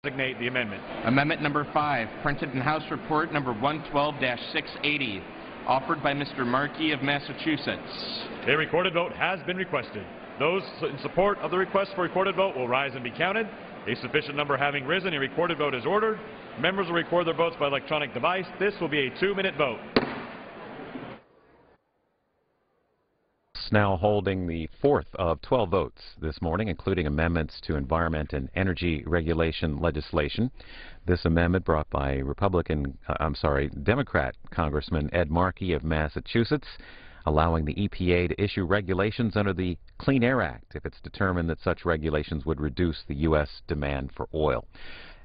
designate the amendment. Amendment number 5, printed in House Report number 112-680, offered by Mr. Markey of Massachusetts. A recorded vote has been requested. Those in support of the request for recorded vote will rise and be counted. A sufficient number having risen, a recorded vote is ordered. Members will record their votes by electronic device. This will be a 2-minute vote. Now holding the fourth of 12 votes this morning, including amendments to environment and energy regulation legislation. This amendment brought by Democrat Congressman Ed Markey of Massachusetts, allowing the EPA to issue regulations under the Clean Air Act if it's determined that such regulations would reduce the U.S. demand for oil.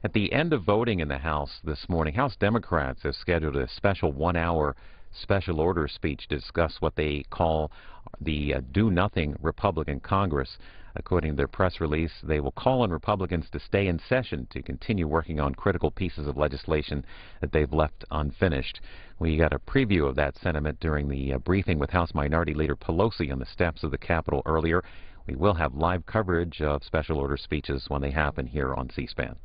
At the end of voting in the House this morning, House Democrats have scheduled a special 1-hour special order speech to discuss what they call the do-nothing Republican Congress. According to their press release, they will call on Republicans to stay in session to continue working on critical pieces of legislation that they've left unfinished. We got a preview of that sentiment during the briefing with House Minority Leader Pelosi on the steps of the Capitol earlier. We will have live coverage of special order speeches when they happen here on C-SPAN.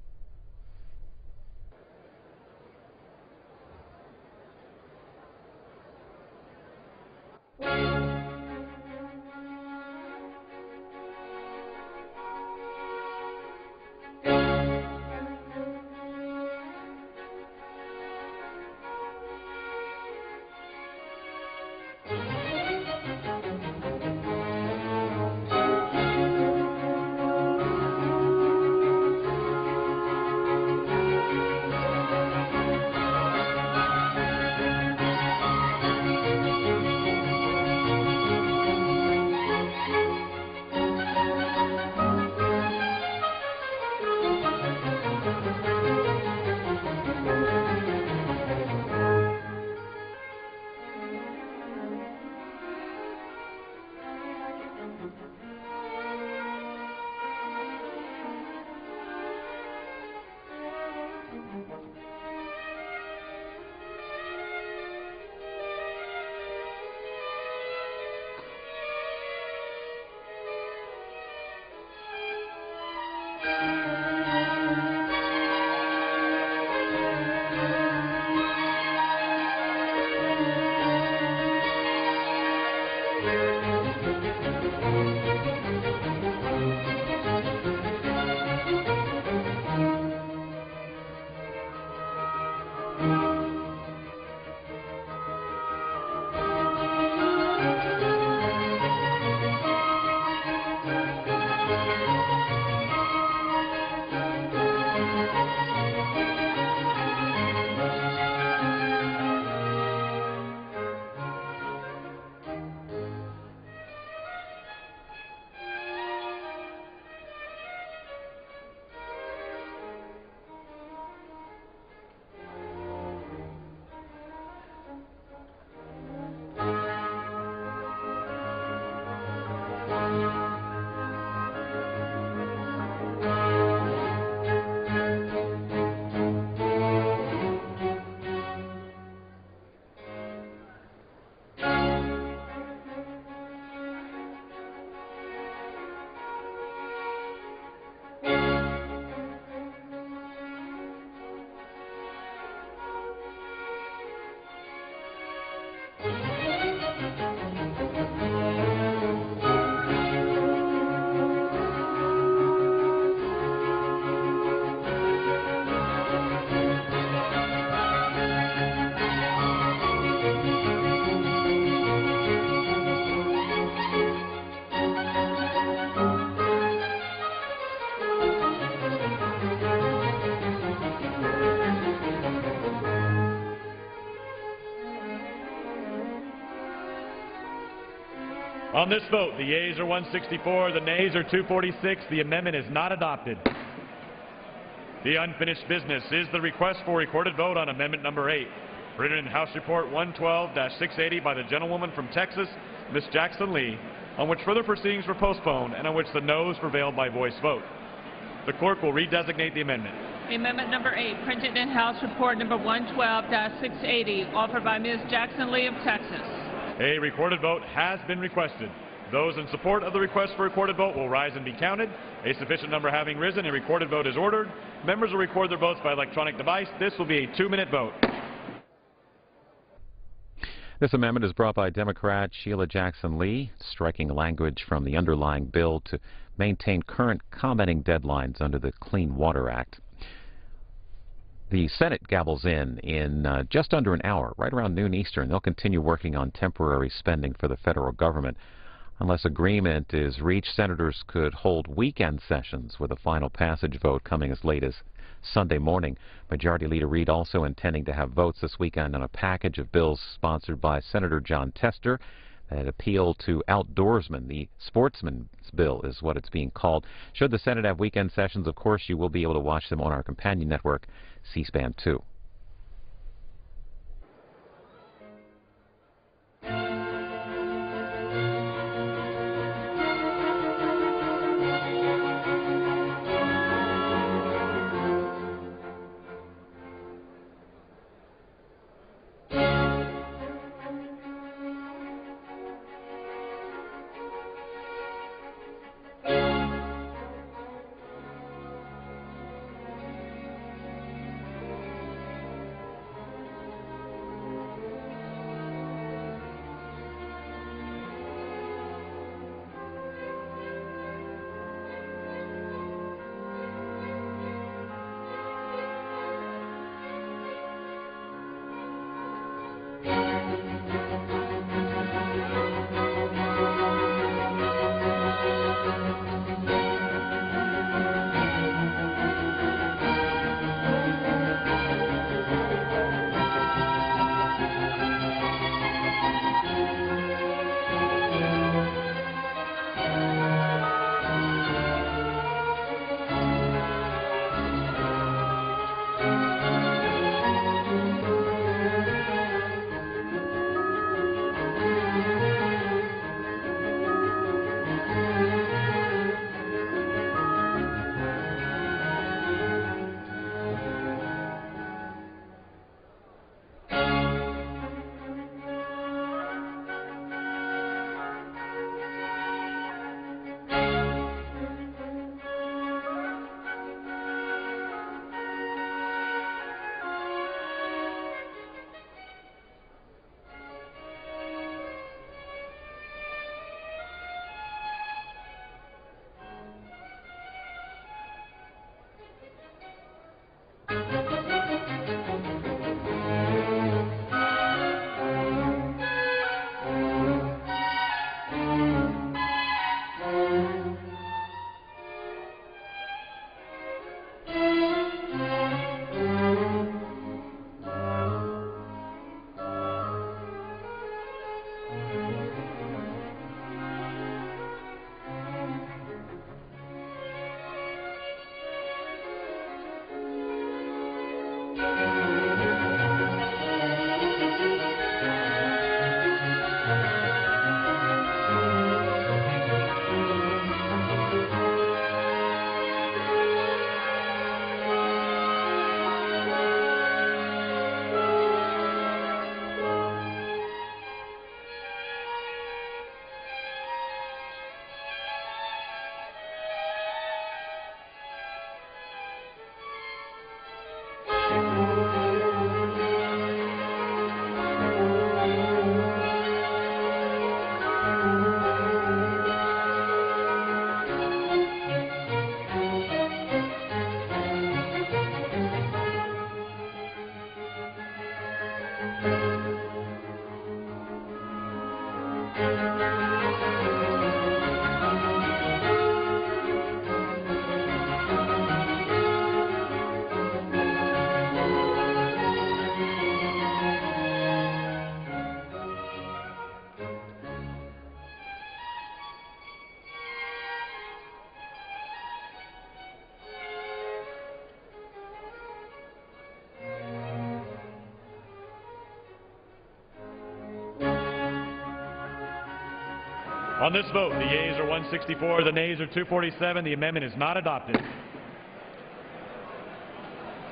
On this vote, the yeas are 164, the nays are 246. The amendment is not adopted. The unfinished business is the request for recorded vote on amendment number 8, written in House Report 112-680 by the gentlewoman from Texas, Ms. Jackson Lee, on which further proceedings were postponed and on which the noes prevailed by voice vote. The clerk will redesignate the amendment. Amendment number 8, printed in House Report number 112-680, offered by Ms. Jackson Lee of Texas. A recorded vote has been requested. Those in support of the request for recorded vote will rise and be counted. A sufficient number having risen, a recorded vote is ordered. Members will record their votes by electronic device. This will be a 2-minute vote. This amendment is brought by Democrat Sheila Jackson Lee, striking language from the underlying bill to maintain current commenting deadlines under the Clean Water Act. The Senate gavels in just under an hour, right around noon Eastern. They'll continue working on temporary spending for the federal government. Unless agreement is reached, senators could hold weekend sessions with a final passage vote coming as late as Sunday morning. Majority Leader Reid also intending to have votes this weekend on a package of bills sponsored by Senator Jon Tester that appeal to outdoorsmen. The sportsman's bill is what it's being called. Should the Senate have weekend sessions, of course, you will be able to watch them on our companion network, C-SPAN 2. On this vote, the yeas are 164, the nays are 247. The amendment is not adopted.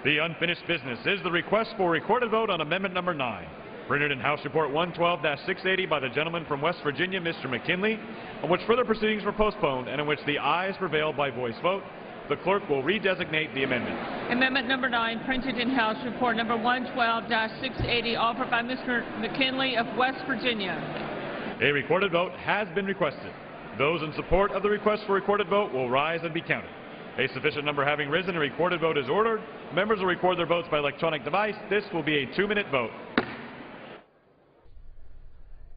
The unfinished business is the request for recorded vote on amendment number 9. printed in House Report 112-680 by the gentleman from West Virginia, Mr. McKinley, on which further proceedings were postponed and in which the ayes prevailed by voice vote. The clerk will redesignate the amendment. Amendment number 9, printed in House Report number 112-680, offered by Mr. McKinley of West Virginia. A recorded vote has been requested. Those in support of the request for recorded vote will rise and be counted. A sufficient number having risen, a recorded vote is ordered. Members will record their votes by electronic device. This will be a 2-minute vote.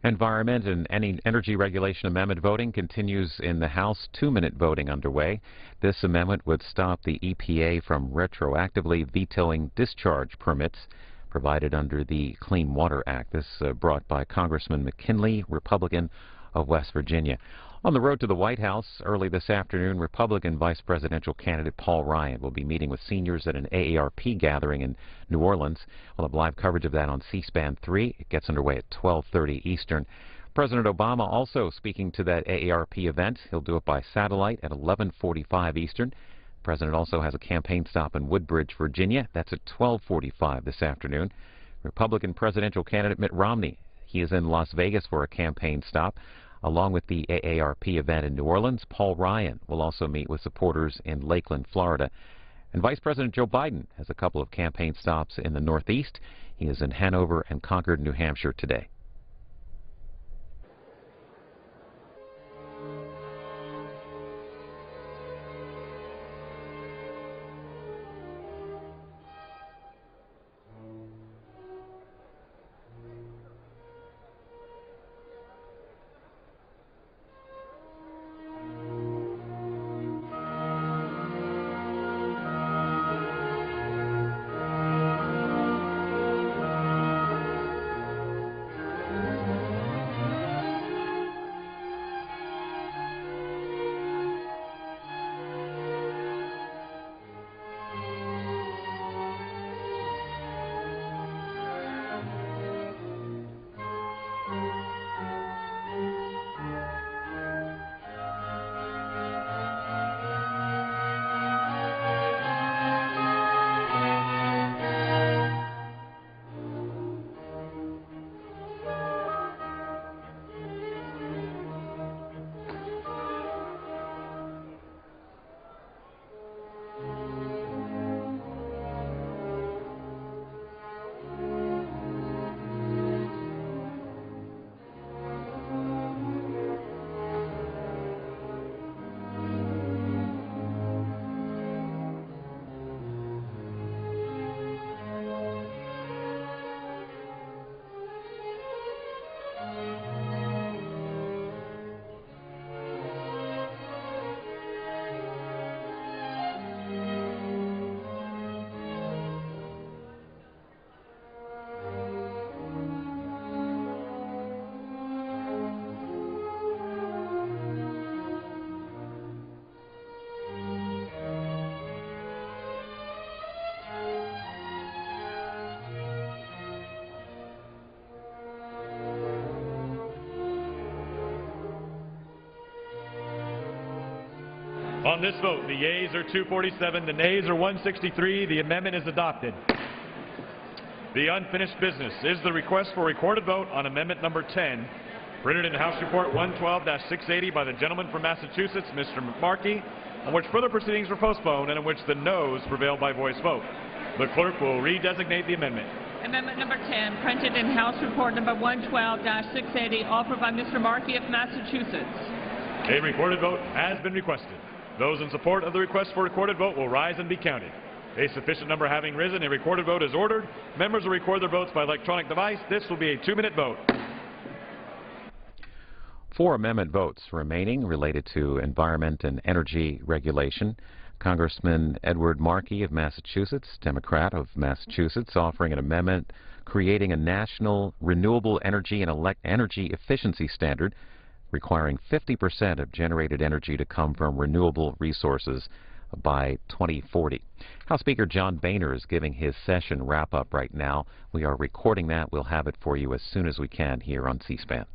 Environment and Energy Regulation Amendment voting continues in the House. 2-minute voting underway. This amendment would stop the EPA from retroactively vetoing discharge permits provided under the Clean Water Act. This brought by Congressman McKinley, Republican of West Virginia. On the road to the White House early this afternoon, Republican vice presidential candidate Paul Ryan will be meeting with seniors at an AARP gathering in New Orleans. We'll have live coverage of that on C-SPAN 3. It gets underway at 12:30 Eastern. President Obama also speaking to that AARP event. He'll do it by satellite at 11:45 Eastern. The president also has a campaign stop in Woodbridge, Virginia. That's at 12:45 this afternoon. Republican presidential candidate Mitt Romney, he is in Las Vegas for a campaign stop. Along with the AARP event in New Orleans, Paul Ryan will also meet with supporters in Lakeland, Florida. And Vice President Joe Biden has a couple of campaign stops in the Northeast. He is in Hanover and Concord, New Hampshire today. On this vote, the yeas are 247, the nays are 163. The amendment is adopted. The unfinished business is the request for recorded vote on amendment number 10, printed in House Report 112-680 by the gentleman from Massachusetts, Mr. Markey, on which further proceedings were postponed and in which the noes prevailed by voice vote. The clerk will redesignate the amendment. Amendment number 10, printed in House Report number 112-680, offered by Mr. Markey of Massachusetts. A recorded vote has been requested. Those in support of the request for recorded vote will rise and be counted. A sufficient number having risen, a recorded vote is ordered. Members will record their votes by electronic device. This will be a 2-minute vote. 4 amendment votes remaining related to environment and energy regulation. Congressman Edward Markey of Massachusetts, Democrat of Massachusetts, offering an amendment creating a national renewable energy and energy efficiency standard requiring 50% of generated energy to come from renewable resources by 2040. House Speaker John Boehner is giving his session wrap-up right now. We are recording that. We'll have it for you as soon as we can here on C-SPAN.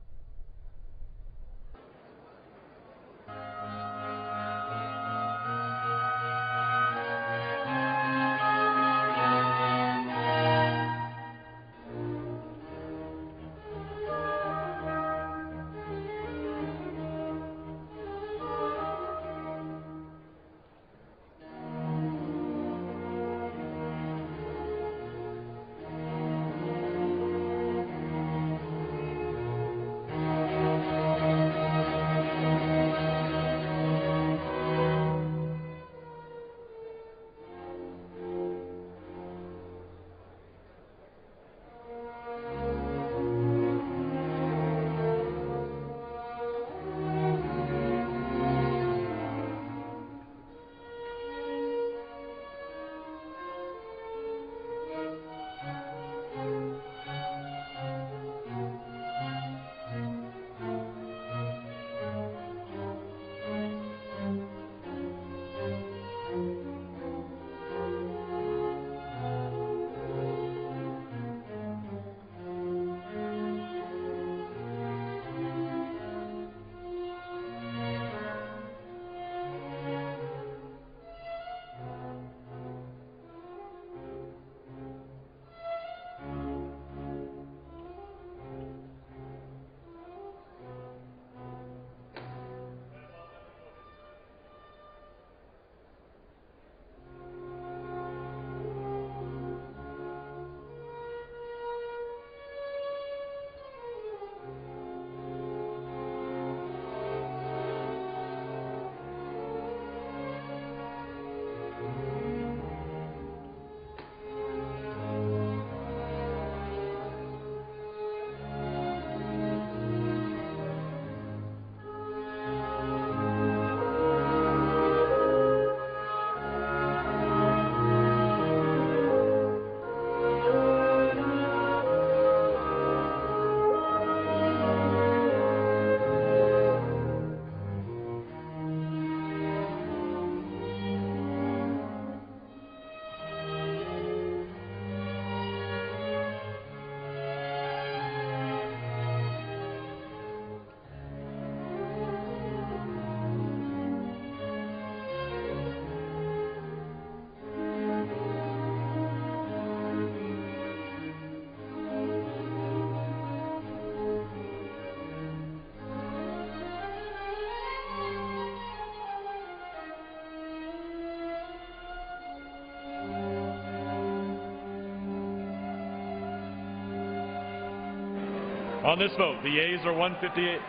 On this vote, the yeas are 158.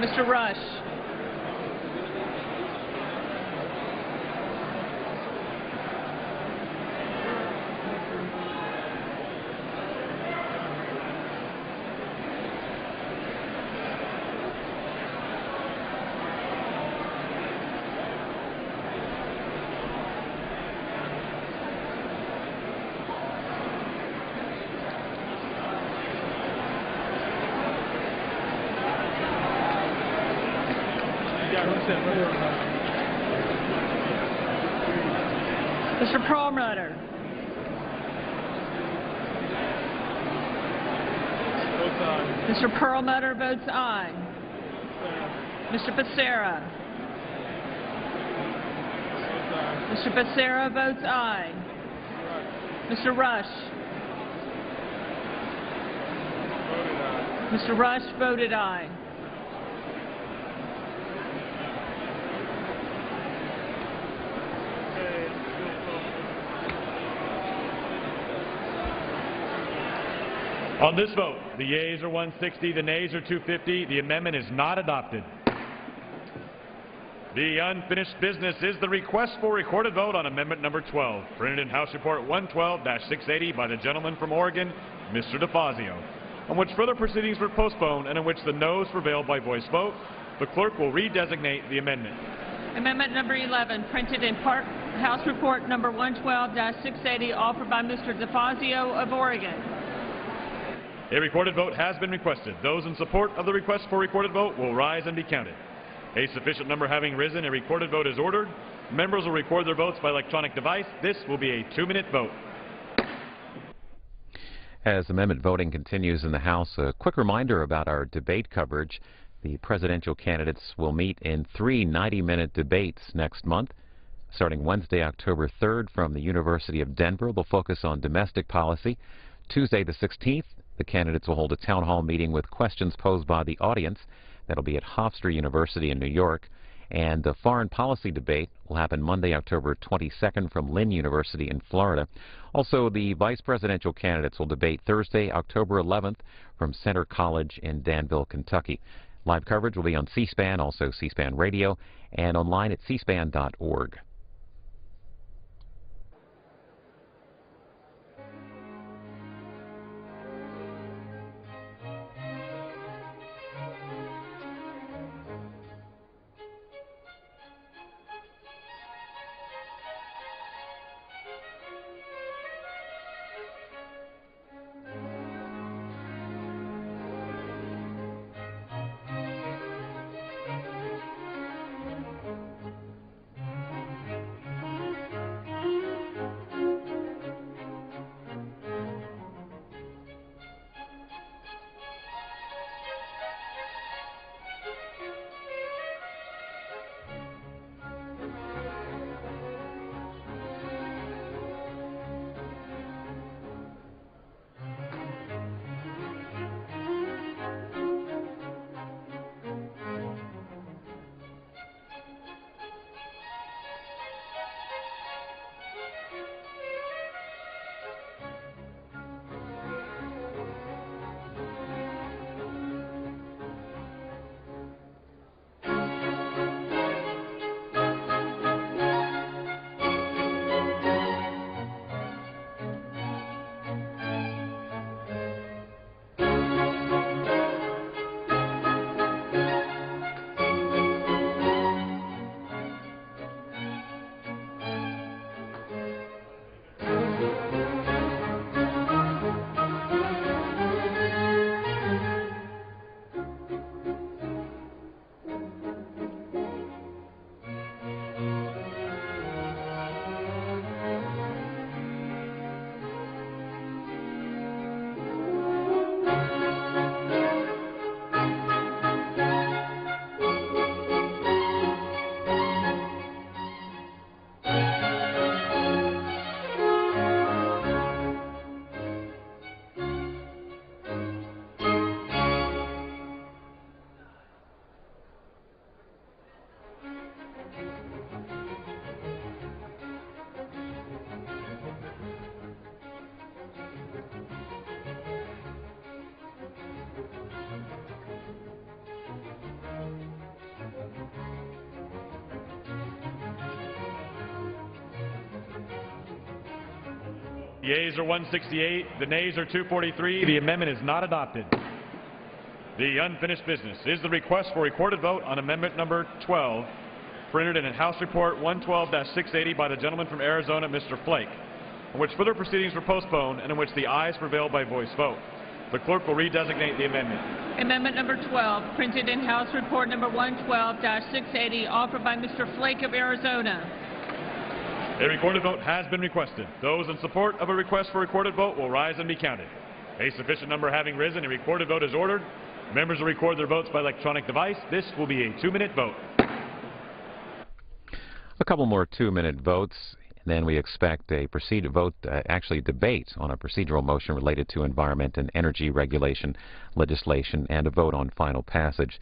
Mr. Rush. Mr. Perlmutter. Mr. Perlmutter votes aye. Mr. Becerra. Mr. Becerra votes aye. Mr. Rush. Mr. Rush voted aye. On this vote, the yeas are 160, the nays are 250. The amendment is not adopted. The unfinished business is the request for recorded vote on amendment number 12, printed in House Report 112-680 by the gentleman from Oregon, Mr. DeFazio, on which further proceedings were postponed and in which the noes prevailed by voice vote. The clerk will redesignate the amendment. Amendment number 11, printed in House Report number 112-680, offered by Mr. DeFazio of Oregon. A recorded vote has been requested. Those in support of the request for recorded vote will rise and be counted. A sufficient number having risen, a recorded vote is ordered. Members will record their votes by electronic device. This will be a 2-minute vote. As amendment voting continues in the House, a quick reminder about our debate coverage. The presidential candidates will meet in 3 90-minute debates next month. Starting Wednesday, October 3rd from the University of Denver, they'll focus on domestic policy. Tuesday the 16th, the candidates will hold a town hall meeting with questions posed by the audience. That'll be at Hofstra University in New York. And the foreign policy debate will happen Monday, October 22nd from Lynn University in Florida. Also, the vice presidential candidates will debate Thursday, October 11th from Center College in Danville, Kentucky. Live coverage will be on C-SPAN, also C-SPAN Radio, and online at cspan.org. The yeas are 168, the nays are 243. The amendment is not adopted. The unfinished business is the request for recorded vote on amendment number 12, printed in House Report 112-680 by the gentleman from Arizona, Mr. Flake, in which further proceedings were postponed and in which the ayes prevailed by voice vote. The clerk will redesignate the amendment. Amendment number 12, printed in House Report number 112-680, offered by Mr. Flake of Arizona. A recorded vote has been requested. Those in support of a request for recorded vote will rise and be counted. A sufficient number having risen, a recorded vote is ordered. Members will record their votes by electronic device. This will be a 2-minute vote. A couple more 2-minute votes, and then we expect a debate on a procedural motion related to environment and energy regulation legislation and a vote on final passage.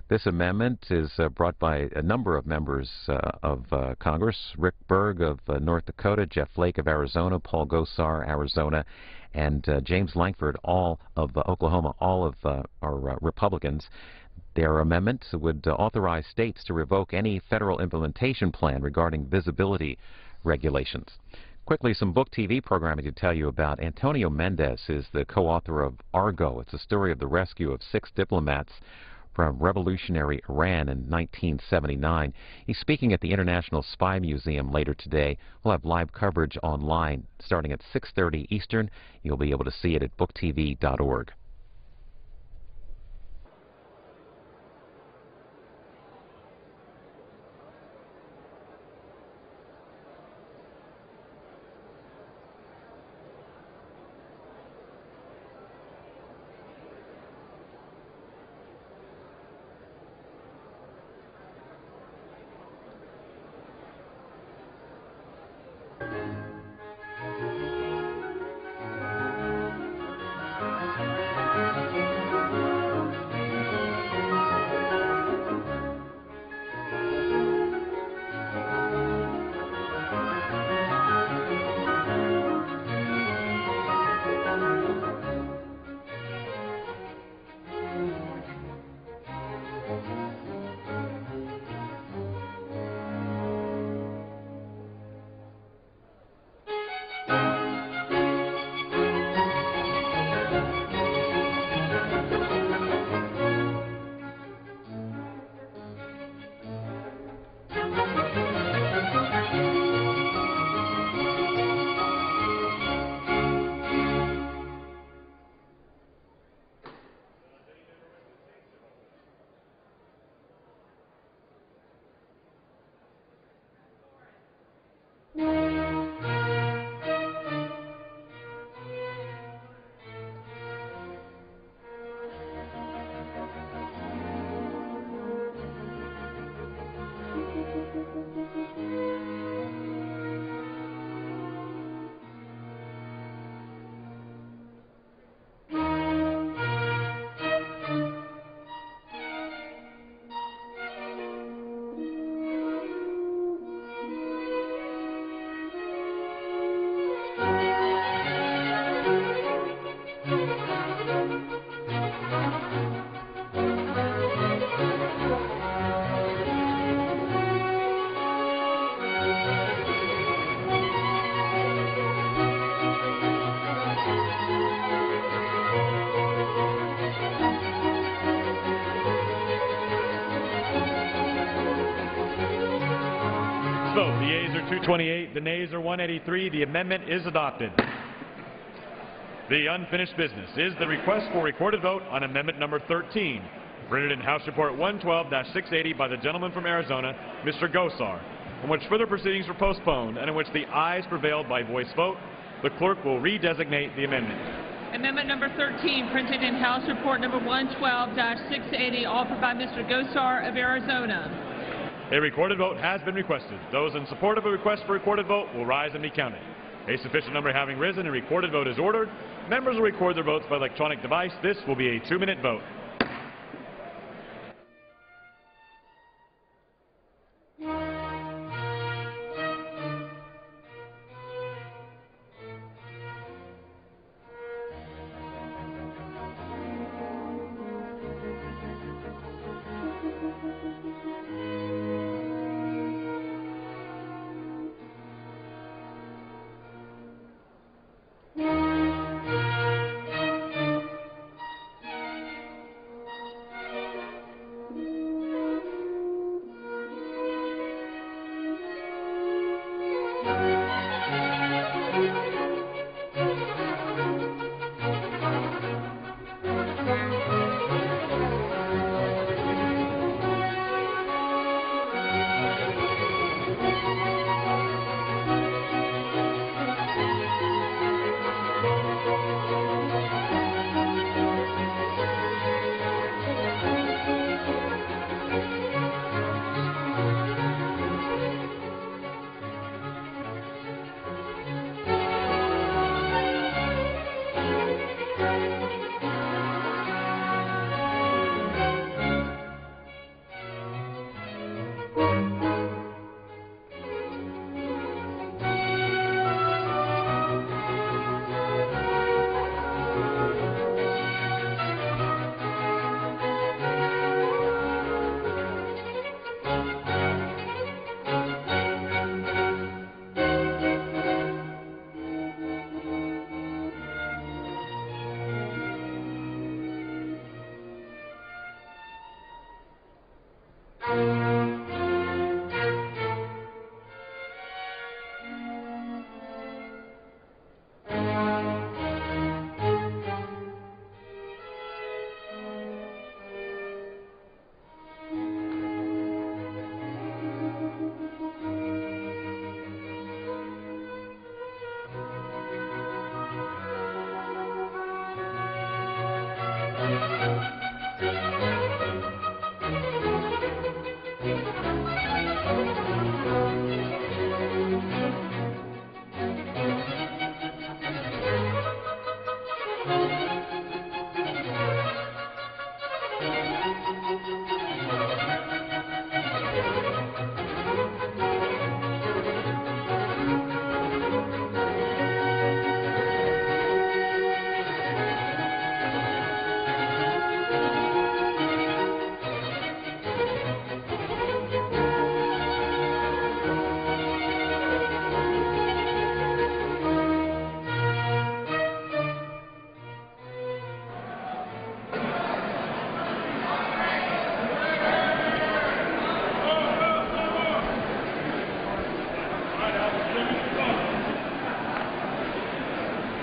This amendment is brought by a number of members of Congress: Rick Berg of North Dakota, Jeff Flake of Arizona, Paul Gosar, Arizona, and James Lankford, all of Oklahoma. All of are Republicans. Their amendment would authorize states to revoke any federal implementation plan regarding visibility regulations. Quickly, some book TV programming to tell you about. Antonio Mendez is the co-author of Argo. It's a story of the rescue of 6 diplomats from revolutionary Iran in 1979. He's speaking at the International Spy Museum later today. We'll have live coverage online starting at 6:30 Eastern. You'll be able to see it at booktv.org. Vote. The yeas are 228, the nays are 183. The amendment is adopted. The unfinished business is the request for recorded vote on amendment number 13, printed in House Report 112-680 by the gentleman from Arizona, Mr. Gosar, in which further proceedings were postponed and in which the ayes prevailed by voice vote. The clerk will redesignate the amendment. Amendment number 13, printed in House Report number 112-680, offered by Mr. Gosar of Arizona. A recorded vote has been requested. Those in support of a request for recorded vote will rise and be counted. A sufficient number having risen, a recorded vote is ordered. Members will record their votes by electronic device. This will be a 2-minute vote.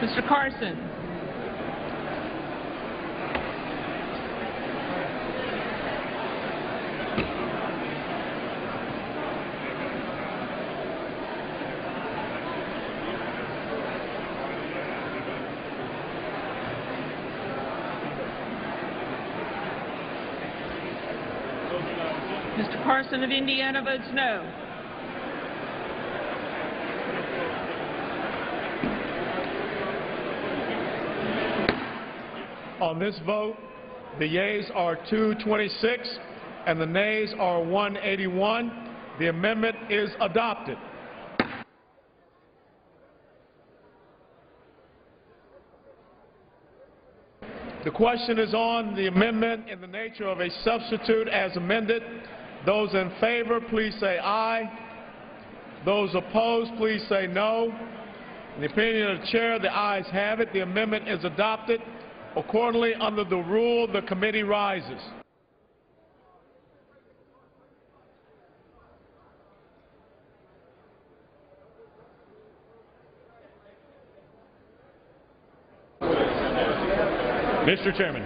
Mr. Carson. Mr. Carson of Indiana votes no. On this vote, the yeas are 226 and the nays are 181. The amendment is adopted. The question is on the amendment in the nature of a substitute as amended. Those in favor, please say aye. Those opposed, please say no. In the opinion of the chair, the ayes have it. The amendment is adopted. Accordingly, under the rule, the committee rises. Mr. Chairman.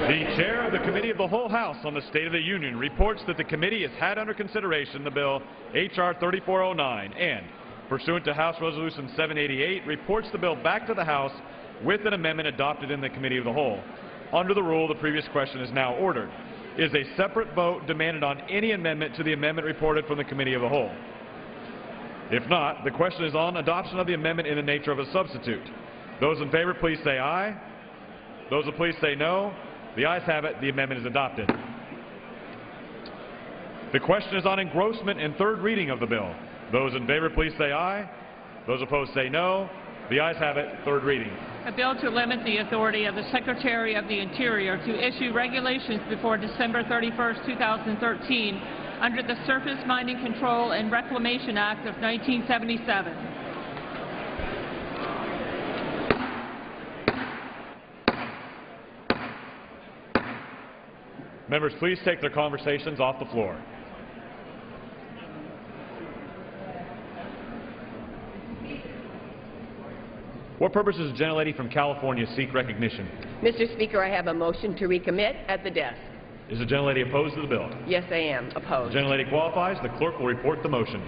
The chair of the Committee of the Whole House on the State of the Union reports that the committee has had under consideration the bill H.R. 3409 and, pursuant to House Resolution 788, reports the bill back to the House with an amendment adopted in the Committee of the Whole. Under the rule, the previous question is now ordered. Is a separate vote demanded on any amendment to the amendment reported from the Committee of the Whole? If not, the question is on adoption of the amendment in the nature of a substitute. Those in favor, please say aye. Those opposed, say no. The ayes have it. The amendment is adopted. The question is on engrossment and third reading of the bill. Those in favor, please say aye. Those opposed, say no. The ayes have it. Third reading. A bill to limit the authority of the Secretary of the Interior to issue regulations before December 31st, 2013 under the Surface Mining Control and Reclamation Act of 1977. Members, please take their conversations off the floor. What purpose does the gentlelady from California seek recognition? Mr. Speaker, I have a motion to recommit at the desk. Is the gentlelady opposed to the bill? Yes, I am. Opposed. The gentlelady qualifies. The clerk will report the motion.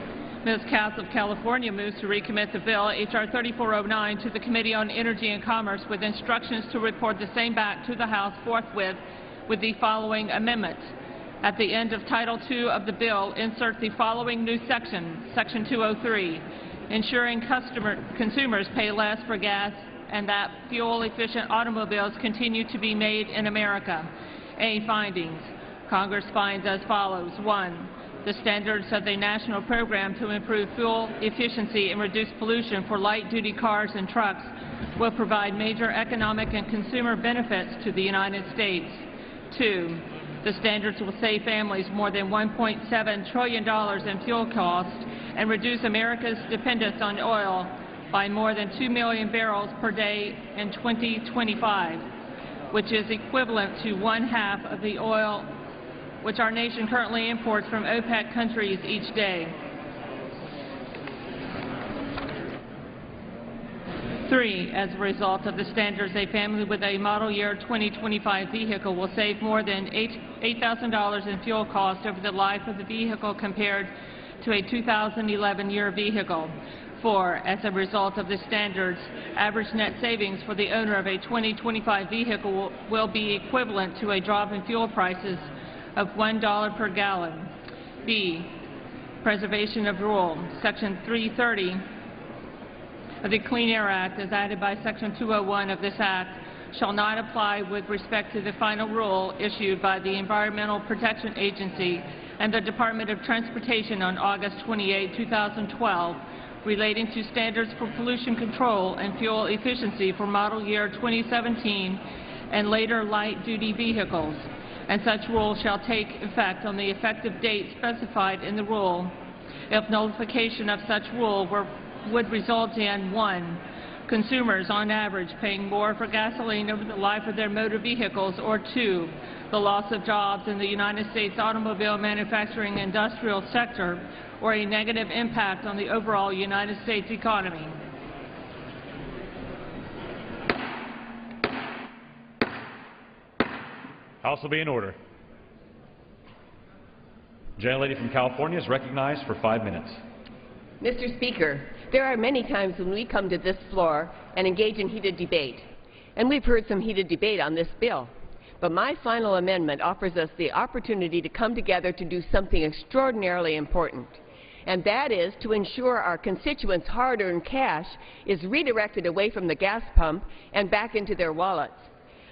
Ms. Cass of California moves to recommit the bill H.R. 3409 to the Committee on Energy and Commerce with instructions to report the same back to the House forthwith with the following amendments. At the end of Title II of the bill, insert the following new section, Section 203, ensuring consumers pay less for gas and that fuel-efficient automobiles continue to be made in America. A, findings. Congress finds as follows. 1. The standards of the national program to improve fuel efficiency and reduce pollution for light-duty cars and trucks will provide major economic and consumer benefits to the United States. 2. The standards will save families more than $1.7 trillion in fuel costs and reduce America's dependence on oil by more than 2 million barrels per day in 2025, which is equivalent to 1/2 of the oil which our nation currently imports from OPEC countries each day. 3. As a result of the standards, a family with a model year 2025 vehicle will save more than $8,000 in fuel costs over the life of the vehicle compared to a 2011 year vehicle. 4. As a result of the standards, average net savings for the owner of a 2025 vehicle will be equivalent to a drop in fuel prices of $1 per gallon. B. Preservation of rule. Section 330 of the Clean Air Act, as added by Section 201 of this Act, shall not apply with respect to the final rule issued by the Environmental Protection Agency and the Department of Transportation on August 28, 2012, relating to standards for pollution control and fuel efficiency for model year 2017 and later light-duty vehicles, and such rule shall take effect on the effective date specified in the rule. If nullification of such rule would result in 1. Consumers, on average, paying more for gasoline over the life of their motor vehicles, or 2. The loss of jobs in the United States automobile manufacturing industrial sector, or a negative impact on the overall United States economy. House will be in order. Gentlelady from California is recognized for 5 minutes. Mr. Speaker, there are many times when we come to this floor and engage in heated debate, and we've heard some heated debate on this bill. But my final amendment offers us the opportunity to come together to do something extraordinarily important, and that is to ensure our constituents' hard-earned cash is redirected away from the gas pump and back into their wallets.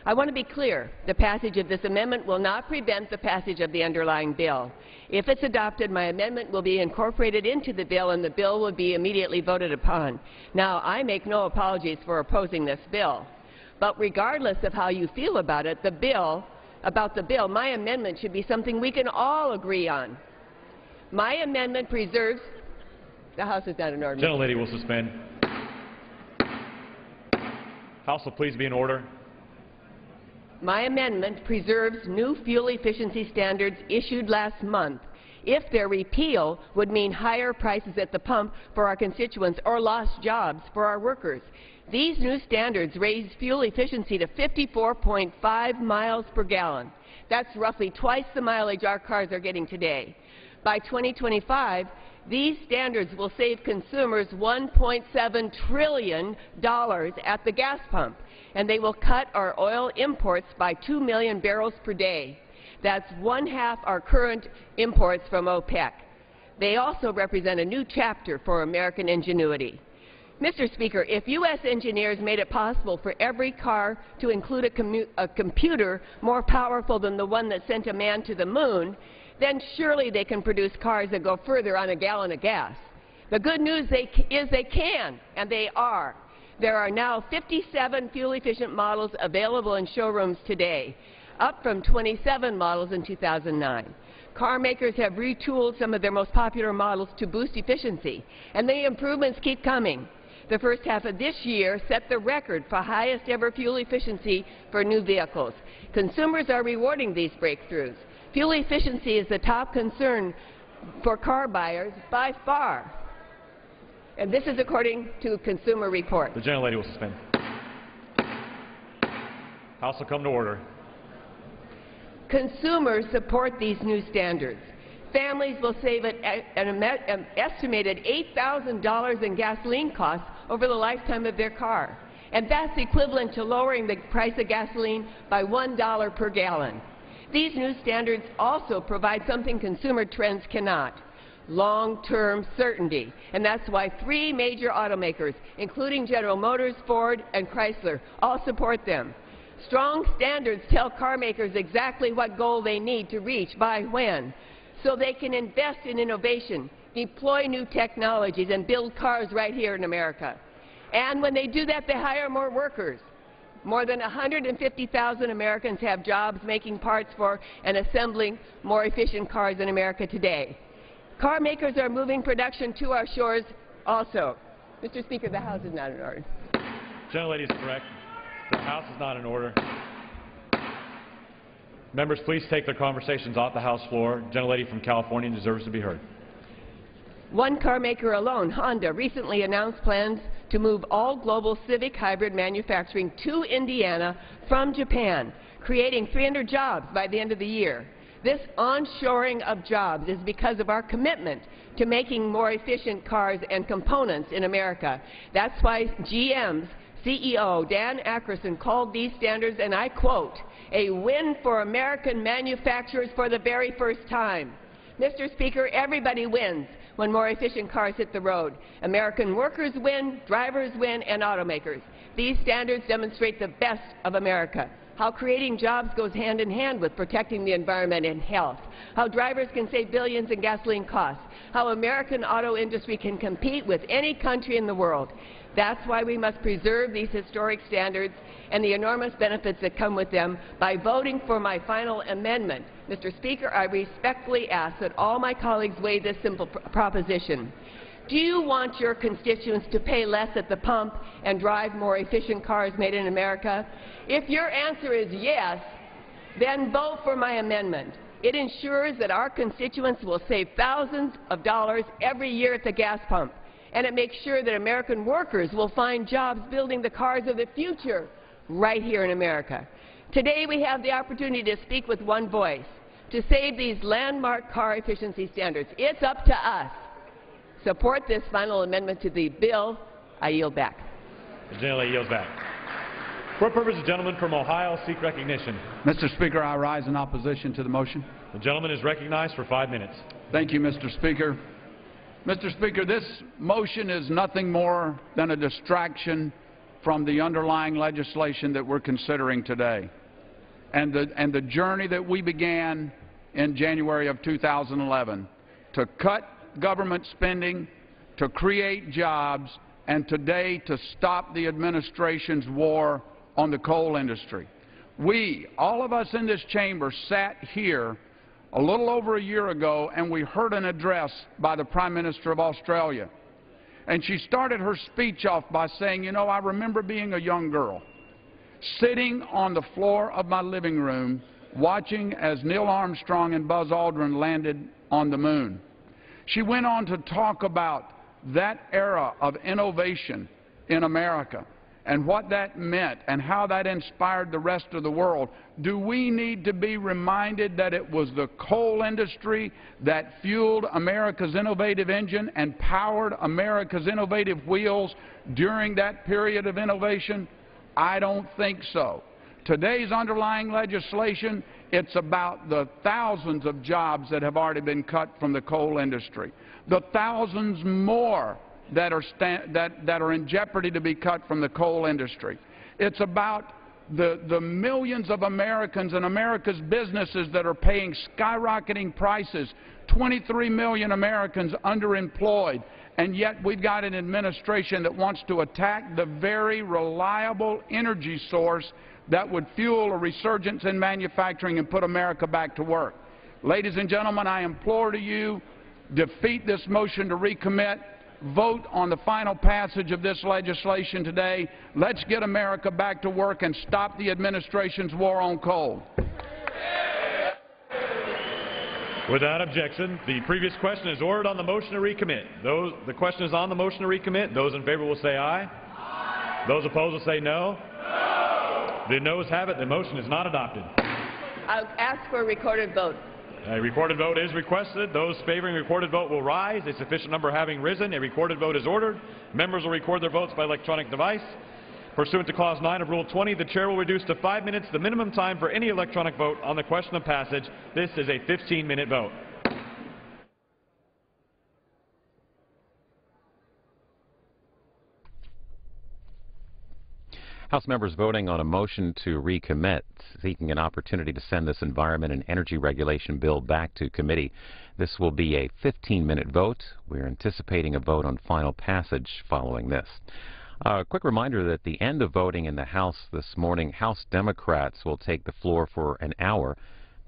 I want to be clear. The passage of this amendment will not prevent the passage of the underlying bill. If it's adopted, my amendment will be incorporated into the bill, and the bill will be immediately voted upon. Now, I make no apologies for opposing this bill. But regardless of how you feel about it, my amendment should be something we can all agree on. My amendment preserves... The House is not in order. Gentlelady will suspend. House will please be in order. My amendment preserves new fuel efficiency standards issued last month. If their repeal would mean higher prices at the pump for our constituents or lost jobs for our workers. These new standards raise fuel efficiency to 54.5 miles per gallon. That's roughly twice the mileage our cars are getting today. By 2025, these standards will save consumers $1.7 trillion at the gas pump, and they will cut our oil imports by 2 million barrels per day. That's 1/2 our current imports from OPEC. They also represent a new chapter for American ingenuity. Mr. Speaker, if U.S. engineers made it possible for every car to include a computer more powerful than the one that sent a man to the moon, then surely they can produce cars that go further on a gallon of gas. The good news is they can, and they are. There are now 57 fuel-efficient models available in showrooms today, up from 27 models in 2009. Car makers have retooled some of their most popular models to boost efficiency, and the improvements keep coming. The first half of this year set the record for highest ever fuel efficiency for new vehicles. Consumers are rewarding these breakthroughs. Fuel efficiency is the top concern for car buyers by far. And this is according to Consumer Report. The gentlelady will suspend. House will come to order. Consumers support these new standards. Families will save an estimated $8,000 in gasoline costs over the lifetime of their car. And that's equivalent to lowering the price of gasoline by $1 per gallon. These new standards also provide something consumer trends cannot: long-term certainty. And that's why 3 major automakers, including General Motors, Ford, and Chrysler, all support them. Strong standards tell car makers exactly what goal they need to reach by when, so they can invest in innovation, deploy new technologies, and build cars right here in America. And when they do that, they hire more workers. More than 150,000 Americans have jobs making parts for and assembling more efficient cars in America today. Car makers are moving production to our shores also. Mr. Speaker, the House is not in order. Gentlelady is correct. The House is not in order. Members, please take their conversations off the House floor. Gentlelady from California deserves to be heard. One car maker alone, Honda, recently announced plans to move all global Civic hybrid manufacturing to Indiana from Japan, creating 300 jobs by the end of the year. This onshoring of jobs is because of our commitment to making more efficient cars and components in America. That's why GM's CEO Dan Akerson called these standards, and I quote, "a win for American manufacturers for the very first time." Mr. Speaker, everybody wins when more efficient cars hit the road. American workers win, drivers win, and automakers. These standards demonstrate the best of America, how creating jobs goes hand in hand with protecting the environment and health, how drivers can save billions in gasoline costs, how American auto industry can compete with any country in the world. That's why we must preserve these historic standards and the enormous benefits that come with them by voting for my final amendment. Mr. Speaker, I respectfully ask that all my colleagues weigh this simple proposition. Do you want your constituents to pay less at the pump and drive more efficient cars made in America? If your answer is yes, then vote for my amendment. It ensures that our constituents will save thousands of dollars every year at the gas pump, and it makes sure that American workers will find jobs building the cars of the future right here in America. Today we have the opportunity to speak with one voice, to save these landmark car efficiency standards. It's up to us. Support this final amendment to the bill. I yield back. The gentlelady yields back. For what purpose the gentleman from Ohio seek recognition? Mr. Speaker, I rise in opposition to the motion. The gentleman is recognized for 5 minutes. Thank you, Mr. Speaker. Mr. Speaker, this motion is nothing more than a distraction from the underlying legislation that we're considering today, and the journey that we began in January of 2011 to cut government spending, to create jobs, and today to stop the administration's war on the coal industry. We, all of us in this chamber, sat here a little over a year ago and we heard an address by the Prime Minister of Australia. And she started her speech off by saying, you know, I remember being a young girl, sitting on the floor of my living room, watching as Neil Armstrong and Buzz Aldrin landed on the moon. She went on to talk about that era of innovation in America and what that meant and how that inspired the rest of the world. Do we need to be reminded that it was the coal industry that fueled America's innovative engine and powered America's innovative wheels during that period of innovation? I don't think so. Today's underlying legislation, it's about the thousands of jobs that have already been cut from the coal industry, the thousands more that are in jeopardy to be cut from the coal industry. It's about the millions of Americans and America's businesses that are paying skyrocketing prices, 23 million Americans underemployed, and yet we've got an administration that wants to attack the very reliable energy source that would fuel a resurgence in manufacturing and put America back to work. Ladies and gentlemen, I implore to you, defeat this motion to recommit. Vote on the final passage of this legislation today. Let's get America back to work and stop the administration's war on coal. Without objection, the previous question is ordered on the motion to recommit. The question is on the motion to recommit. Those in favor will say aye. Aye. Those opposed will say no. No. The noes have it. The motion is not adopted. I'll ask for a recorded vote. A recorded vote is requested. Those favoring a recorded vote will rise. A sufficient number having risen, a recorded vote is ordered. Members will record their votes by electronic device. Pursuant to Clause 9 of Rule 20, the Chair will reduce to 5 minutes the minimum time for any electronic vote on the question of passage. This is a 15-minute vote. House members voting on a motion to recommit, seeking an opportunity to send this Environment and Energy Regulation bill back to committee. This will be a 15-minute vote. We're anticipating a vote on final passage following this. A quick reminder that at the end of voting in the House this morning, House Democrats will take the floor for an hour.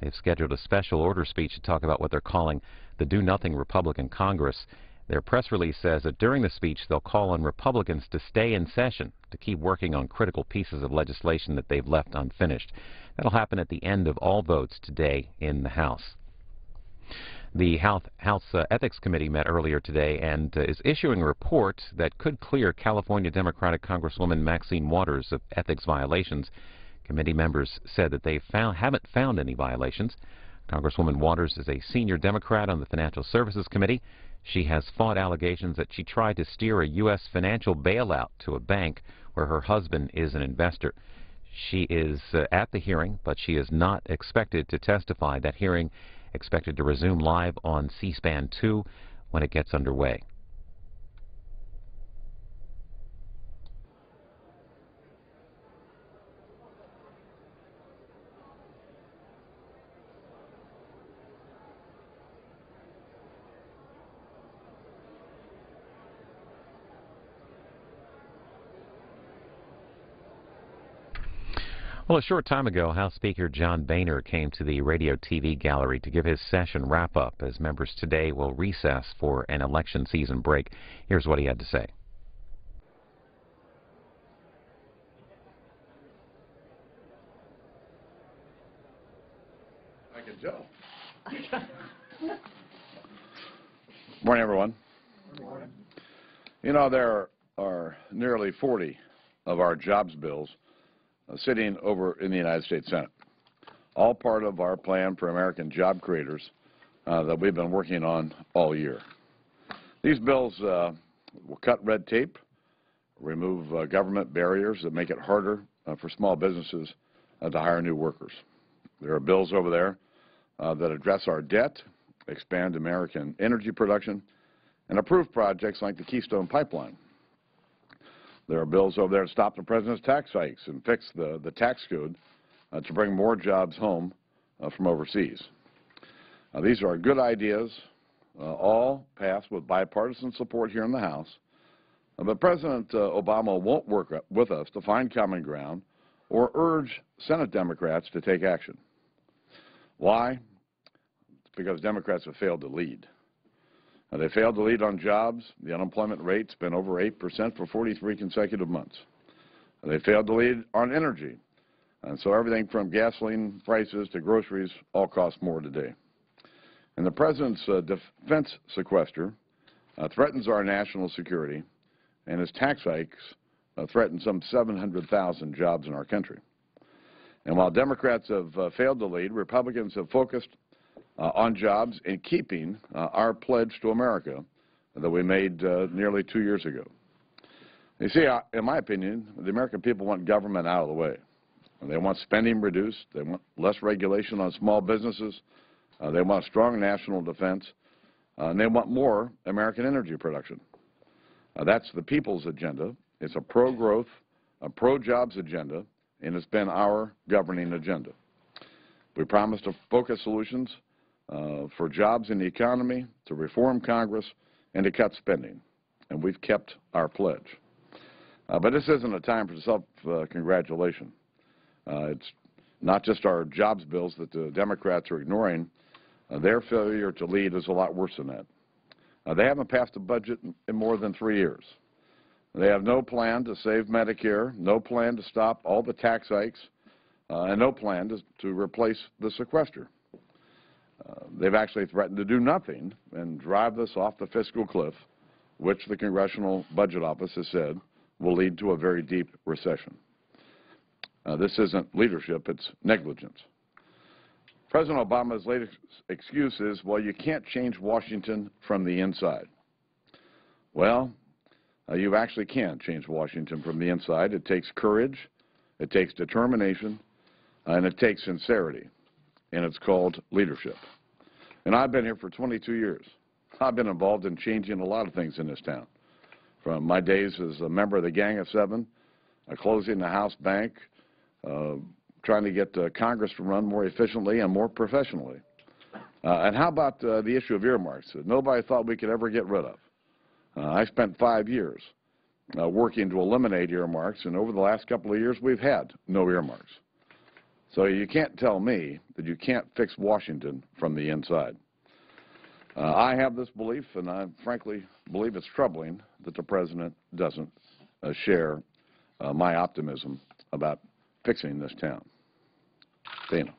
They've scheduled a special order speech to talk about what they're calling the Do-Nothing Republican Congress. Their press release says that during the speech they'll call on Republicans to stay in session, to keep working on critical pieces of legislation that they've left unfinished. That'll happen at the end of all votes today in the House. The House Ethics Committee met earlier today and is issuing a report that could clear California Democratic Congresswoman Maxine Waters of ethics violations. Committee members said that they haven't found any violations. Congresswoman Waters is a senior Democrat on the Financial Services Committee. She has fought allegations that she tried to steer a U.S. financial bailout to a bank where her husband is an investor. She is at the hearing, but she is not expected to testify. That hearing expected to resume live on C-SPAN 2 when it gets underway. Well, a short time ago, House Speaker John Boehner came to the radio-TV gallery to give his session wrap-up as members today will recess for an election season break. Here's what he had to say. I can tell. Morning, everyone. Morning. You know, there are nearly 40 of our jobs bills sitting over in the United States Senate, all part of our plan for American job creators that we've been working on all year. These bills will cut red tape, remove government barriers that make it harder for small businesses to hire new workers. There are bills over there that address our debt, expand American energy production, and approve projects like the Keystone Pipeline. There are bills over there to stop the president's tax hikes and fix the tax code to bring more jobs home from overseas. These are good ideas, all passed with bipartisan support here in the House. But President Obama won't work with us to find common ground or urge Senate Democrats to take action. Why? It's because Democrats have failed to lead. They failed to lead on jobs. The unemployment rate's been over 8% for 43 consecutive months. They failed to lead on energy. And so everything from gasoline prices to groceries all cost more today. And the president's defense sequester threatens our national security, and his tax hikes threaten some 700,000 jobs in our country. And while Democrats have failed to lead, Republicans have focused on jobs and keeping our pledge to America that we made nearly 2 years ago. You see, in my opinion, the American people want government out of the way. They want spending reduced. They want less regulation on small businesses. They want strong national defense. And they want more American energy production. That's the people's agenda. It's a pro-growth, a pro-jobs agenda, and it's been our governing agenda. We promised to focus solutions for jobs in the economy, to reform Congress, and to cut spending. And we've kept our pledge. But this isn't a time for self-congratulation. It's not just our jobs bills that the Democrats are ignoring. Their failure to lead is a lot worse than that. They haven't passed a budget in more than 3 years. They have no plan to save Medicare, no plan to stop all the tax hikes, and no plan to replace the sequester. They've actually threatened to do nothing and drive us off the fiscal cliff, which the Congressional Budget Office has said will lead to a very deep recession. This isn't leadership, it's negligence. President Obama's latest excuse is, well, you can't change Washington from the inside. Well, you actually can change Washington from the inside. It takes courage, it takes determination, and it takes sincerity, and it's called leadership. And I've been here for 22 years. I've been involved in changing a lot of things in this town, from my days as a member of the Gang of Seven, closing the House Bank, trying to get Congress to run more efficiently and more professionally. And how about the issue of earmarks that nobody thought we could ever get rid of? I spent 5 years working to eliminate earmarks, and over the last couple of years we've had no earmarks. So you can't tell me that you can't fix Washington from the inside. I have this belief, and I frankly believe it's troubling that the President doesn't share my optimism about fixing this town. Dana.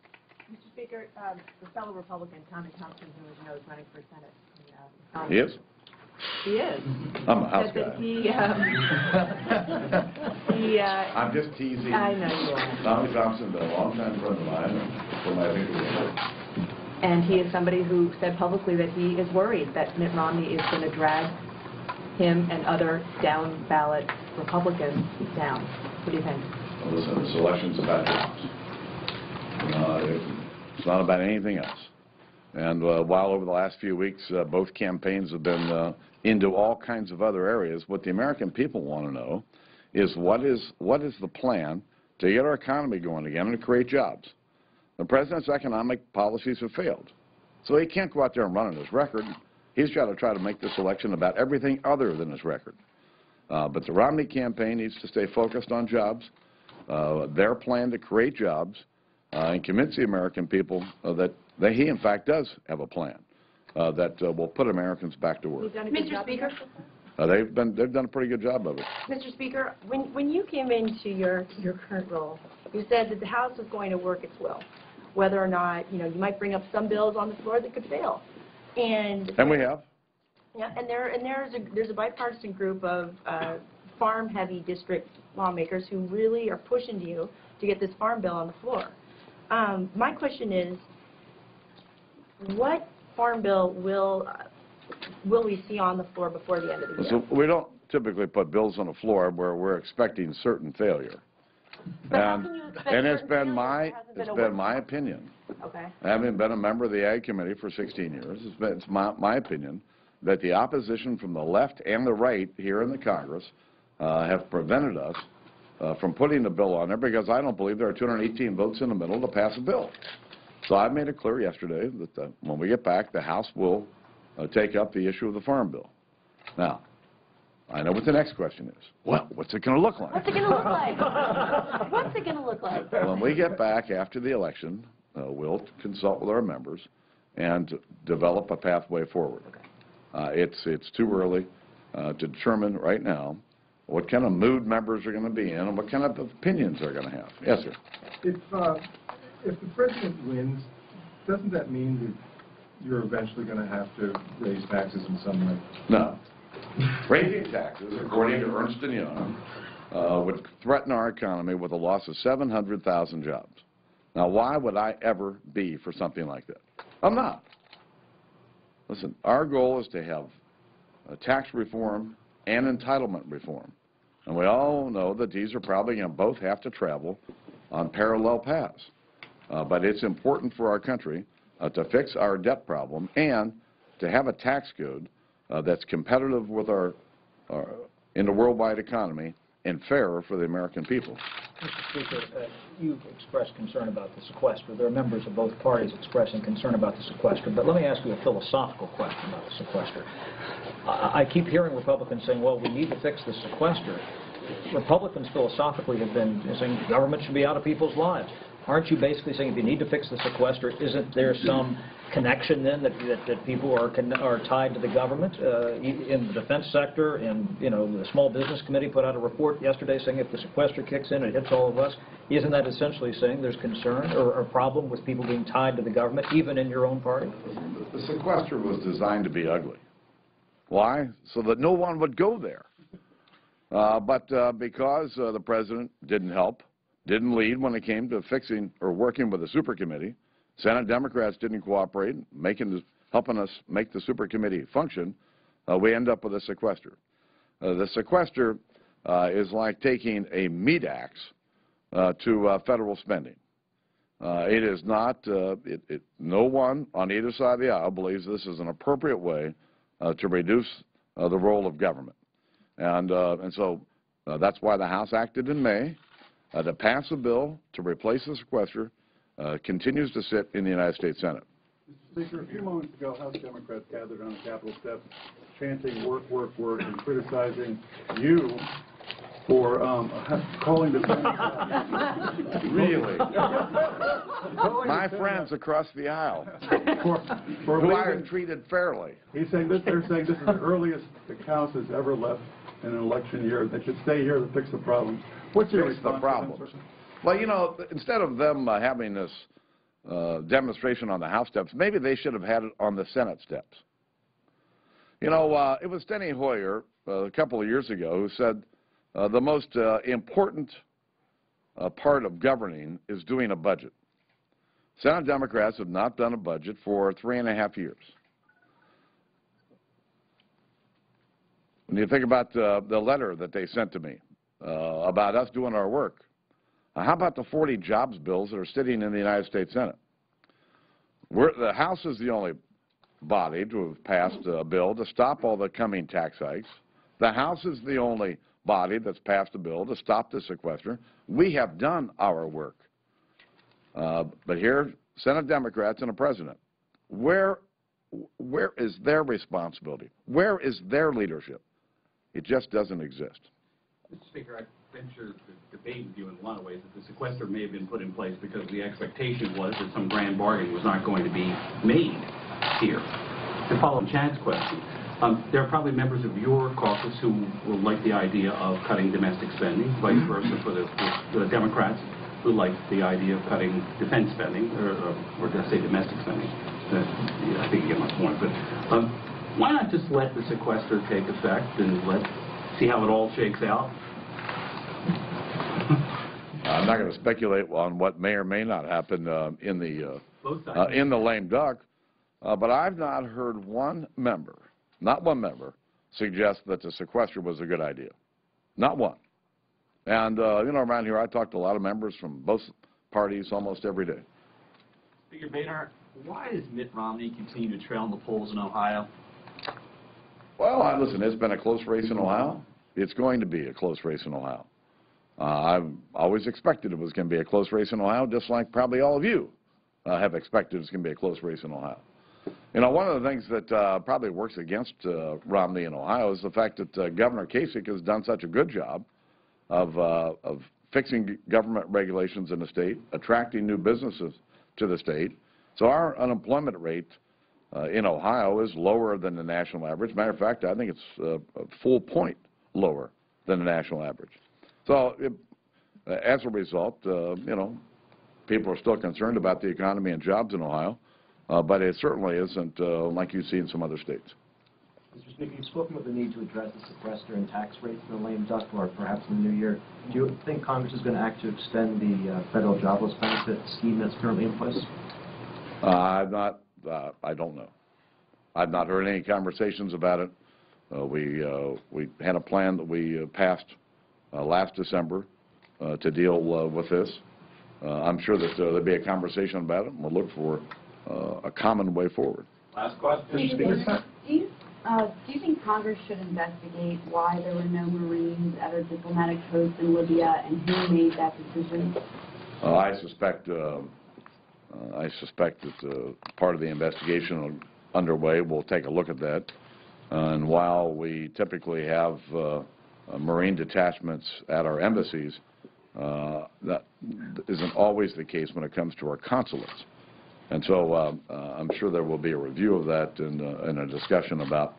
Mr. Speaker. Speaker, the fellow Republican, Tommy Thompson, who is running for Senate. He is? He is. I'm a House Said that guy. I'm just teasing. I know you are. Tommy Thompson, been a long-time friend of mine, and I think it was. And he is somebody who said publicly that he is worried that Mitt Romney is going to drag him and other down-ballot Republicans down. What do you think? Well, listen, this election's about jobs. It's not about anything else. And while over the last few weeks both campaigns have been into all kinds of other areas, what the American people want to know is what is the plan to get our economy going again and to create jobs. The president's economic policies have failed. So he can't go out there and run on his record. He's got to try to make this election about everything other than his record. But the Romney campaign needs to stay focused on jobs, their plan to create jobs, and convince the American people that he, in fact, does have a plan that will put Americans back to work. Mr. Speaker? They've done a pretty good job of it. Mr. Speaker, when you came into your current role, you said that the House was going to work its will, whether or not, you might bring up some bills on the floor that could fail. And we have. Yeah, and there's a bipartisan group of farm-heavy district lawmakers who really are pushing you to get this farm bill on the floor. My question is, what farm bill will we see on the floor before the end of the year? So we don't typically put bills on the floor where we're expecting certain failure. And it's been my opinion. Okay. Having been a member of the Ag Committee for 16 years, it's my opinion that the opposition from the left and the right here in the Congress have prevented us from putting the bill on there because I don't believe there are 218 votes in the middle to pass a bill. So I made it clear yesterday that when we get back, the House will take up the issue of the Farm Bill. Now, I know what the next question is. Well, what's it going to look like? What's it going to look like? What's it going to look like? When we get back after the election, we'll consult with our members and develop a pathway forward. It's too early to determine right now what kind of mood members are going to be in and what kind of opinions they're going to have. Yes, sir. If the president wins, doesn't that mean that you're eventually going to have to raise taxes in some way? No. Raising taxes, according to Ernst & Young, would threaten our economy with a loss of 700,000 jobs. Now, why would I ever be for something like that? I'm not. Listen, our goal is to have tax reform and entitlement reform. And we all know that these are probably going to both have to travel on parallel paths. But it's important for our country to fix our debt problem and to have a tax code that's competitive with in the worldwide economy and fairer for the American people. Mr. Speaker, you've expressed concern about the sequester. There are members of both parties expressing concern about the sequester. But let me ask you a philosophical question about the sequester. I keep hearing Republicans saying, well, we need to fix the sequester. Republicans philosophically have been saying government should be out of people's lives. Aren't you basically saying if you need to fix the sequester, isn't there some connection then that people are tied to the government in the defense sector? And the Small Business Committee put out a report yesterday saying if the sequester kicks in, it hits all of us. Isn't that essentially saying there's concern or a problem with people being tied to the government, even in your own party? The sequester was designed to be ugly. Why? So that no one would go there. But because the president didn't didn't lead when it came to fixing or working with the super committee, Senate Democrats didn't cooperate, helping us make the super committee function, we end up with a sequester. The sequester is like taking a meat axe to federal spending. It is not, no one on either side of the aisle believes this is an appropriate way to reduce the role of government. And so that's why the House acted in May to pass a bill to replace the sequester, continues to sit in the United States Senate. Mr. Speaker, a few moments ago, House Democrats gathered on the Capitol steps chanting work, work, work, and criticizing you for calling the Senate. Really? My friends across the aisle, who are treated fairly. They're saying this is the earliest the House has ever left in an election year. They should stay here to fix the problems. What's your response? The problems? Well, instead of them having this demonstration on the House steps. Maybe they should have had it on the Senate steps. You know, it was Steny Hoyer a couple of years ago who said the most important part of governing is doing a budget. Senate Democrats have not done a budget for 3.5 years. When you think about the letter that they sent to me about us doing our work, how about the 40 jobs bills that are sitting in the United States Senate? The House is the only body to have passed a bill to stop all the coming tax hikes. The House is the only body that's passed a bill to stop the sequester. We have done our work. But here, Senate Democrats and a president, where is their responsibility? Where is their leadership? It just doesn't exist. Mr. Speaker, I venture to debate with you in a lot of ways that the sequester may have been put in place because the expectation was that some grand bargain was not going to be made here. To follow on Chad's question, there are probably members of your caucus who will like the idea of cutting domestic spending, vice versa for the Democrats who like the idea of cutting defense spending, or did I say domestic spending? I think you get my point. But why not just let the sequester take effect and see how it all shakes out? I'm not going to speculate on what may or may not happen in the lame duck, but I've not heard one member, not one member, suggest that the sequester was a good idea. Not one. And, you know, around here I talk to a lot of members from both parties almost every day. Speaker Boehner, why does Mitt Romney continue to trail in the polls in Ohio? Well, listen, it's been a close race in Ohio. It's going to be a close race in Ohio. I've always expected it was going to be a close race in Ohio, just like probably all of you have expected it's going to be a close race in Ohio. You know, one of the things that probably works against Romney in Ohio is the fact that Governor Kasich has done such a good job of fixing government regulations in the state, attracting new businesses to the state. So our unemployment rate in Ohio is lower than the national average. Matter of fact, I think it's a full point lower than the national average. So as a result, you know, people are still concerned about the economy and jobs in Ohio, but it certainly isn't like you see in some other states. Mr. Speaker, you've spoken of the need to address the sequester and tax rates in the lame duck, or perhaps in the new year. Do you think Congress is going to act to extend the federal jobless benefit scheme that's currently in place? I don't know. I've not heard any conversations about it. We had a plan that we passed last December to deal with this. I'm sure that there'll be a conversation about it, and we'll look for a common way forward. Last question. Do you think Congress should investigate why there were no Marines at our diplomatic posts in Libya and who made that decision? I suspect that part of the investigation underway. We'll take a look at that. And while we typically have Marine detachments at our embassies, that isn't always the case when it comes to our consulates. And so I'm sure there will be a review of that and a discussion about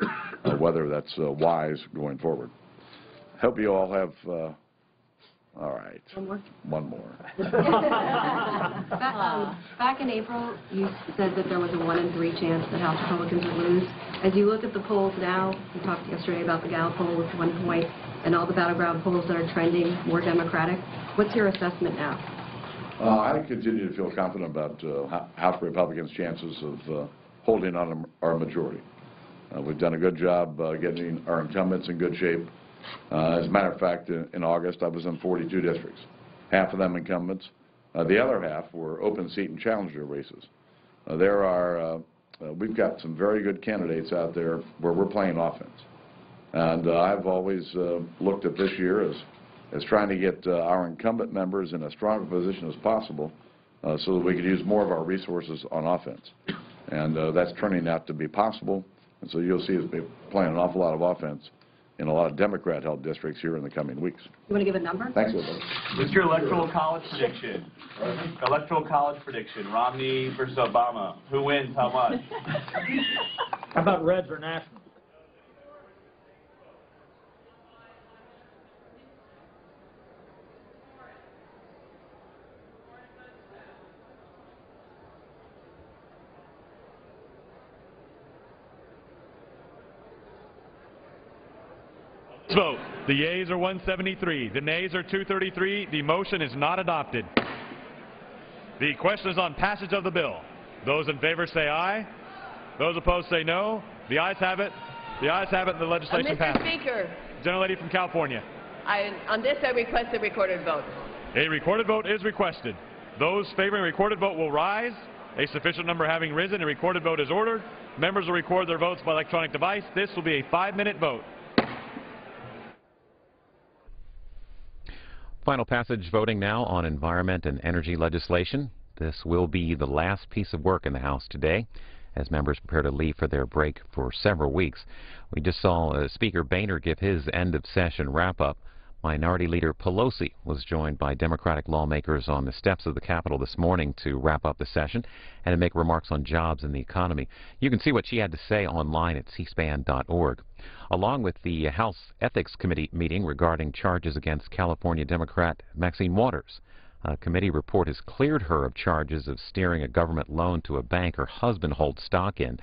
whether that's wise going forward. Hope you all have, all right. One more. Back in April, you said that there was a 1 in 3 chance that House Republicans would lose. As you look at the polls now, we talked yesterday about the Gallup poll with 1 point and all the battleground polls that are trending more Democratic. What's your assessment now? I continue to feel confident about House Republicans' chances of holding on our majority. We've done a good job getting our incumbents in good shape. As a matter of fact, in August, I was in 42 districts, half of them incumbents. The other half were open seat and challenger races. We've got some very good candidates out there where we're playing offense. And I've always looked at this year as trying to get our incumbent members in as strong a position as possible so that we could use more of our resources on offense. And that's turning out to be possible. And so you'll see us playing an awful lot of offense in a lot of Democrat-held districts here in the coming weeks. You want to give a number? Thanks, everybody. What's your electoral college prediction? Electoral college prediction. Romney versus Obama. Who wins? How much? How about Reds or Nationals? Vote. The yeas are 173. The nays are 233. The motion is not adopted. The question is on passage of the bill. Those in favor say aye. Those opposed say no. The ayes have it. The ayes have it, and the legislation passes. Mr. Speaker, Gentlelady from California. on this I request a recorded vote. A recorded vote is requested. Those favoring a recorded vote will rise. A sufficient number having risen, a recorded vote is ordered. Members will record their votes by electronic device. This will be a 5-minute vote. Final passage voting now on environment and energy legislation. This will be the last piece of work in the House today as members prepare to leave for their break for several weeks. We just saw Speaker Boehner give his end-of-session wrap-up. Minority Leader Pelosi was joined by Democratic lawmakers on the steps of the Capitol this morning to wrap up the session and to make remarks on jobs and the economy. You can see what she had to say online at cspan.org. Along with the House Ethics Committee meeting regarding charges against California Democrat Maxine Waters. A committee report has cleared her of charges of steering a government loan to a bank her husband holds stock in.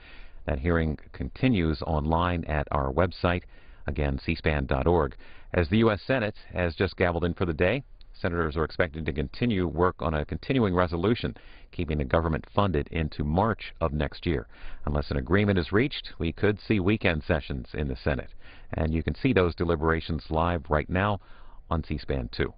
That hearing continues online at our website, again, cspan.org. As the U.S. Senate has just gavelled in for the day, senators are expected to continue work on a continuing resolution, keeping the government funded into March of next year. Unless an agreement is reached, we could see weekend sessions in the Senate. And you can see those deliberations live right now on C-SPAN 2.